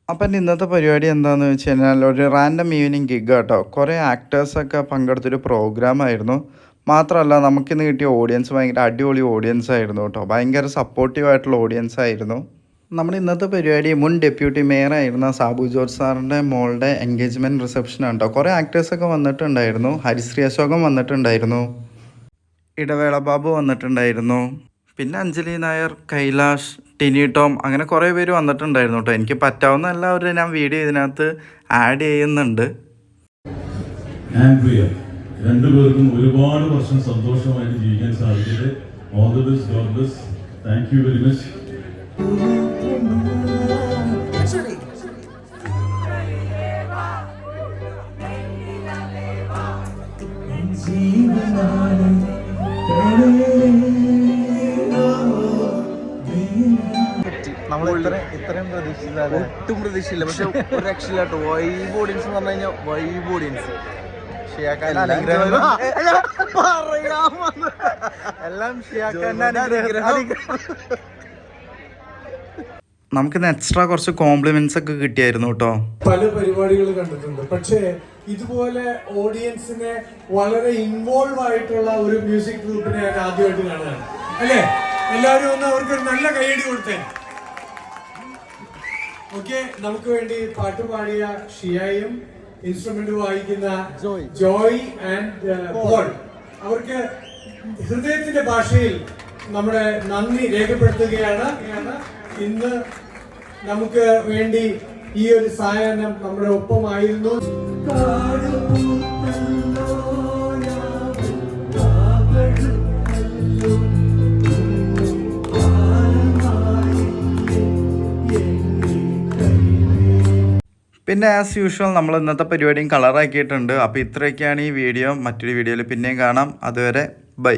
അപ്പം ഇന്നത്തെ പരിപാടി എന്താണെന്ന് വെച്ച് കഴിഞ്ഞാൽ ഒരു റാൻഡം ഈവനിങ് ഗിഗ് കേട്ടോ. കുറേ ആക്ടേഴ്സൊക്കെ പങ്കെടുത്തൊരു പ്രോഗ്രാമായിരുന്നു. മാത്രമല്ല നമുക്കിന്ന് കിട്ടിയ ഓഡിയൻസ് ഭയങ്കര അടിപൊളി ഓഡിയൻസ് ആയിരുന്നു കേട്ടോ. ഭയങ്കര സപ്പോർട്ടീവായിട്ടുള്ള ഓഡിയൻസ് ആയിരുന്നു. നമ്മുടെ ഇന്നത്തെ പരിപാടി മുൻ ഡെപ്യൂട്ടി മേയറായിരുന്ന സാബു ജോർജ് സാറിൻ്റെ മോളുടെ എൻഗേജ്മെൻറ്റ് റിസപ്ഷനാണ് കേട്ടോ. കുറേ ആക്ടേഴ്സൊക്കെ വന്നിട്ടുണ്ടായിരുന്നു. ഹരിശ്രീ അശോകം വന്നിട്ടുണ്ടായിരുന്നു, ഇടവേള ബാബു വന്നിട്ടുണ്ടായിരുന്നു, പിന്നെ അഞ്ജലി നായർ, കൈലാഷ്, ടിനി ടോം, അങ്ങനെ കുറേ പേര് വന്നിട്ടുണ്ടായിരുന്നു കേട്ടോ. എനിക്ക് പറ്റാവുന്ന എല്ലാവരും ഞാൻ വീഡിയോ ഇതിനകത്ത് ആഡ് ചെയ്യുന്നുണ്ട്. രണ്ടുപേർക്കും ഒരുപാട് വർഷം സന്തോഷമായിട്ട് ജീവിക്കാൻ സാധിക്കട്ടെ. All the best, God bless. Thank you very much. ഒട്ടും പ്രതീക്ഷയില്ല. പക്ഷെ ഒരു രക്ഷയില്ല കേട്ടോ. വൈബ് ഓഡിയൻസ് എന്ന് പറഞ്ഞു കഴിഞ്ഞാൽ വൈബ് ഓഡിയൻസ്. നമുക്കിന്ന് എക്സ്ട്രാ കുറച്ച് കോംപ്ലിമെന്റ്സ് ഒക്കെ കിട്ടിയായിരുന്നു കേട്ടോ. പല പരിപാടികൾ കണ്ടിട്ടുണ്ട്, പക്ഷേ ഇതുപോലെ ഓഡിയൻസിനെ വളരെ ഇൻവോൾവ് ആയിട്ടുള്ള ഒരു മ്യൂസിക് ഗ്രൂപ്പിനെ ഞാൻ ആദ്യമായിട്ട് കാണുകയാണ്. അല്ലേ? എല്ലാവരും ഒന്ന് അവർക്കൊരു നല്ല കൈയടി കൊടുത്തേ. ഓക്കെ, നമുക്ക് വേണ്ടി പാട്ട് പാടിയ ഷിയായും ഇൻസ്ട്രുമെന്റ് വായിക്കുന്ന ജോയ് ആൻഡ് പോൾ, അവർക്ക് ഹൃദയത്തിന്റെ ഭാഷയിൽ നമ്മുടെ നന്ദി രേഖപ്പെടുത്തുകയാണ്. ഇന്ന് നമുക്ക് വേണ്ടി ഈ ഒരു സായാഹ്നം നമ്മുടെ ഒപ്പമായിരുന്നു. പിന്നെ ആസ് യൂഷ്വൽ നമ്മൾ ഇന്നത്തെ പരിപാടിയും കളറാക്കിയിട്ടുണ്ട്. അപ്പോൾ ഇത്രയൊക്കെയാണ് ഈ വീഡിയോ. മറ്റൊരു വീഡിയോയിൽ പിന്നെയും കാണാം. അതുവരെ ബൈ.